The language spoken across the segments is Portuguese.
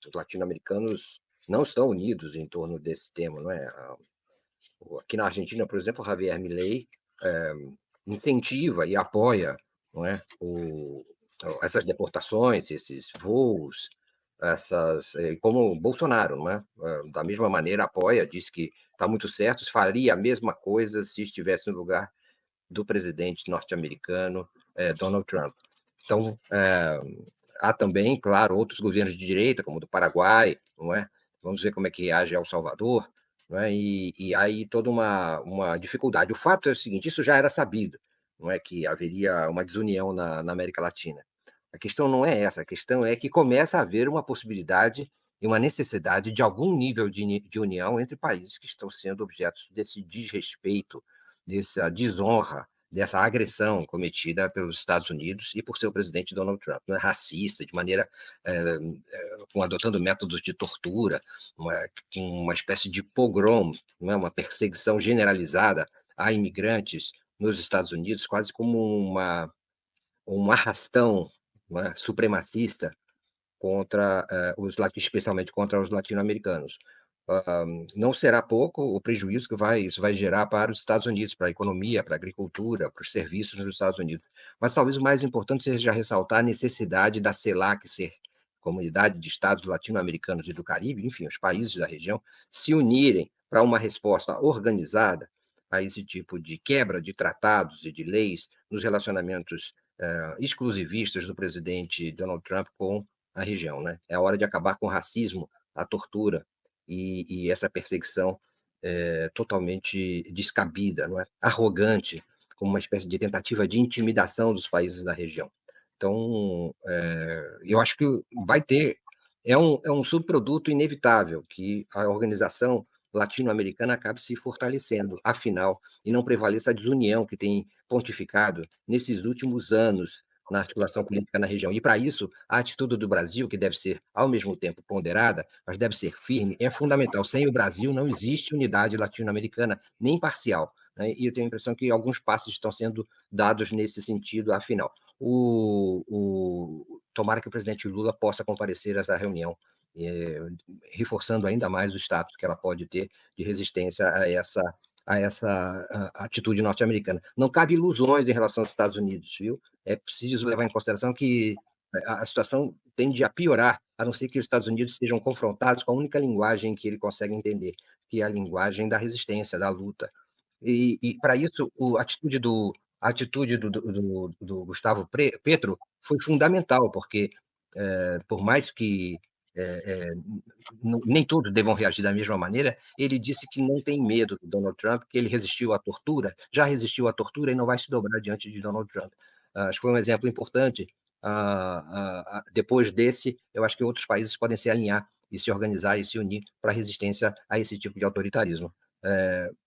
os latino-americanos não estão unidos em torno desse tema, não é? Aqui na Argentina, por exemplo, o Javier Milei eh, incentiva e apoia, não é, essas deportações, esses voos, como o Bolsonaro, não é? Da mesma maneira apoia, diz que está muito certo, faria a mesma coisa se estivesse no lugar do presidente norte-americano, Donald Trump. Então, há também, claro, outros governos de direita, como o do Paraguai, não é? Vamos ver como é que age El Salvador, não é? E aí toda uma dificuldade. O fato é o seguinte: isso já era sabido, não é? Que haveria uma desunião na América Latina. A questão não é essa, a questão é que começa a haver uma possibilidade e uma necessidade de algum nível de união entre países que estão sendo objetos desse desrespeito, dessa desonra, dessa agressão cometida pelos Estados Unidos e por seu presidente Donald Trump, não é racista, de maneira adotando métodos de tortura, uma espécie de pogrom, não é? Uma perseguição generalizada a imigrantes nos Estados Unidos, quase como um arrastão, não é? Supremacista contra especialmente contra os latino-americanos. Não será pouco o prejuízo que isso vai gerar para os Estados Unidos, para a economia, para a agricultura, para os serviços nos Estados Unidos. Mas talvez o mais importante seja ressaltar a necessidade da CELAC ser Comunidade de Estados Latino-Americanos e do Caribe, enfim, os países da região, se unirem para uma resposta organizada a esse tipo de quebra de tratados e de leis nos relacionamentos exclusivistas do presidente Donald Trump com a região, né? É a hora de acabar com o racismo, a tortura e essa perseguição totalmente descabida, não é? Arrogante, como uma espécie de tentativa de intimidação dos países da região. Então, eu acho que vai ter, é um subproduto inevitável que a organização latino-americana acabe se fortalecendo, afinal, e não prevaleça a desunião que tem pontificado nesses últimos anos na articulação política na região. E, para isso, a atitude do Brasil, que deve ser, ao mesmo tempo, ponderada, mas deve ser firme, é fundamental. Sem o Brasil, não existe unidade latino-americana, nem parcial. Né? E eu tenho a impressão que alguns passos estão sendo dados nesse sentido, afinal. Tomara que o presidente Lula possa comparecer a essa reunião, reforçando ainda mais o status que ela pode ter de resistência a essa atitude norte-americana. Não cabe ilusões em relação aos Estados Unidos, viu? É preciso levar em consideração que a situação tende a piorar, a não ser que os Estados Unidos sejam confrontados com a única linguagem que ele consegue entender, que é a linguagem da resistência, da luta. E para isso, a atitude do Gustavo Petro foi fundamental, porque, por mais que nem todos devam reagir da mesma maneira, ele disse que não tem medo do Donald Trump, que ele resistiu à tortura, já resistiu à tortura e não vai se dobrar diante de Donald Trump. Acho que foi um exemplo importante. Depois desse, eu acho que outros países podem se alinhar e se organizar e se unir para resistência a esse tipo de autoritarismo.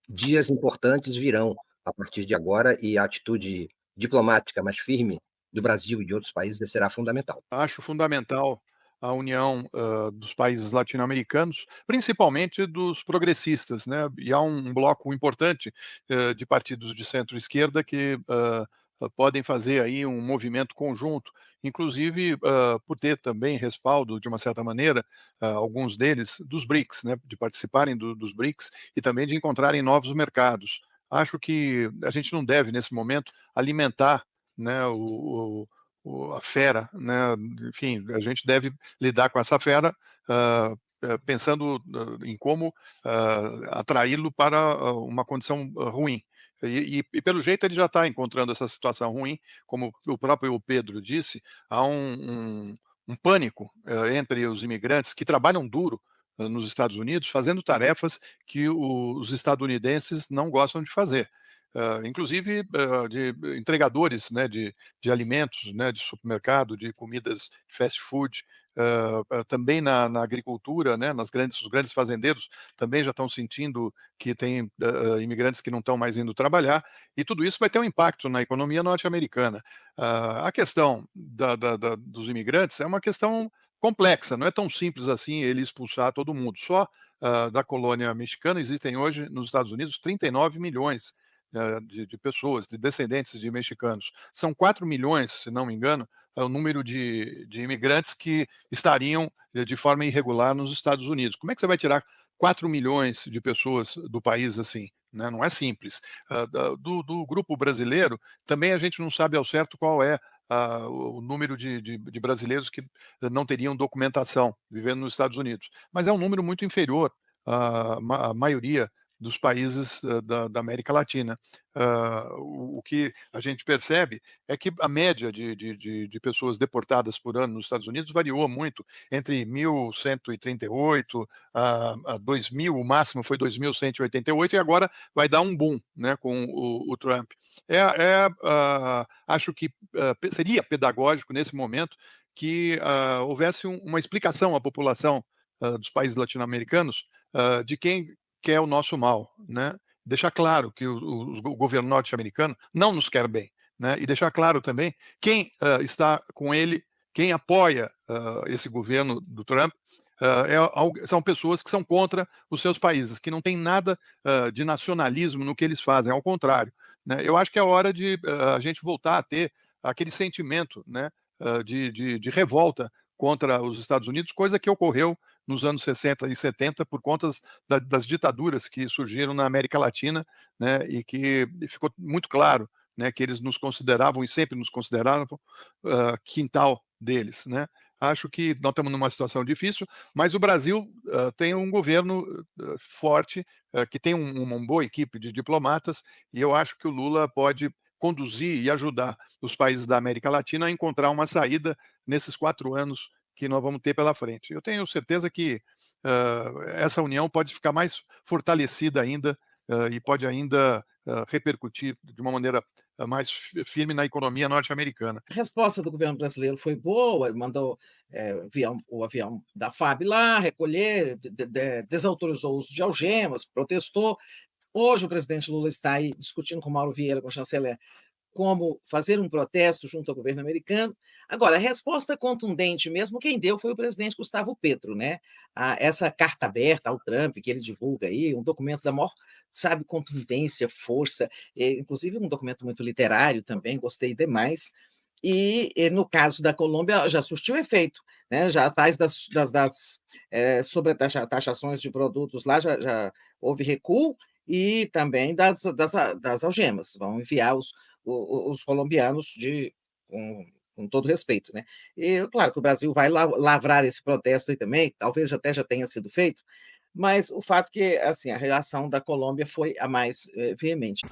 Dias importantes virão a partir de agora e a atitude diplomática mais firme do Brasil e de outros países será fundamental. Acho fundamental a união, dos países latino-americanos, principalmente dos progressistas, né, e há um bloco importante, de partidos de centro-esquerda que, podem fazer aí um movimento conjunto, inclusive, por ter também respaldo, de uma certa maneira, alguns deles, dos BRICS, né, de participarem dos BRICS e também de encontrarem novos mercados. Acho que a gente não deve, nesse momento, alimentar, né, a fera, né, enfim, a gente deve lidar com essa fera, pensando em como atraí-lo para uma condição ruim. E pelo jeito ele já está encontrando essa situação ruim, como o próprio Pedro disse, há um pânico entre os imigrantes que trabalham duro nos Estados Unidos, fazendo tarefas que os estadunidenses não gostam de fazer. Inclusive de entregadores, né, de alimentos, né, de supermercado, de comidas fast food, também na agricultura, né, os grandes fazendeiros também já estão sentindo que tem imigrantes que não estão mais indo trabalhar, e tudo isso vai ter um impacto na economia norte-americana. A questão dos imigrantes é uma questão complexa, não é tão simples assim ele expulsar todo mundo. Só da colônia mexicana existem hoje nos Estados Unidos 39 milhões de pessoas, de descendentes de mexicanos. São 4 milhões, se não me engano, o número de imigrantes que estariam de forma irregular nos Estados Unidos. Como é que você vai tirar 4 milhões de pessoas do país assim? Né? Não é simples. Do grupo brasileiro, também a gente não sabe ao certo qual é o número de brasileiros que não teriam documentação vivendo nos Estados Unidos. Mas é um número muito inferior à maioria dos países da América Latina. O que a gente percebe é que a média de pessoas deportadas por ano nos Estados Unidos variou muito, entre 1.138 a 2.000, o máximo foi 2.188, e agora vai dar um boom, né, com o Trump. Acho que seria pedagógico nesse momento que houvesse uma explicação à população dos países latino-americanos de quem quer o nosso mal, né? Deixar claro que o governo norte-americano não nos quer bem, né? E deixar claro também quem está com ele, quem apoia esse governo do Trump, são pessoas que são contra os seus países, que não tem nada de nacionalismo no que eles fazem, ao contrário, né? Eu acho que é hora de a gente voltar a ter aquele sentimento, né, de revolta contra os Estados Unidos, coisa que ocorreu nos anos 60 e 70 por conta das ditaduras que surgiram na América Latina, né, e que ficou muito claro, né, que eles nos consideravam e sempre nos consideravam quintal deles, né. Acho que nós estamos numa situação difícil, mas o Brasil tem um governo forte, que tem uma boa equipe de diplomatas, e eu acho que o Lula pode conduzir e ajudar os países da América Latina a encontrar uma saída nesses 4 anos que nós vamos ter pela frente. Eu tenho certeza que essa união pode ficar mais fortalecida ainda e pode ainda repercutir de uma maneira mais firme na economia norte-americana. A resposta do governo brasileiro foi boa, mandou o avião da FAB lá recolher, desautorizou o uso de algemas, protestou. Hoje o presidente Lula está aí discutindo com Mauro Vieira, com o chanceler, como fazer um protesto junto ao governo americano. Agora, a resposta contundente mesmo, quem deu foi o presidente Gustavo Petro, né? Essa carta aberta ao Trump, que ele divulga aí, um documento da maior, sabe, contundência, força, inclusive um documento muito literário também, gostei demais. E no caso da Colômbia, já surtiu efeito, né? Já atrás sobre taxações de produtos lá, já houve recuo, e também das algemas. Vão enviar os colombianos com todo respeito, né? E claro que o Brasil vai lavrar esse protesto aí também, talvez até já tenha sido feito, mas o fato que assim a reação da Colômbia foi a mais veemente.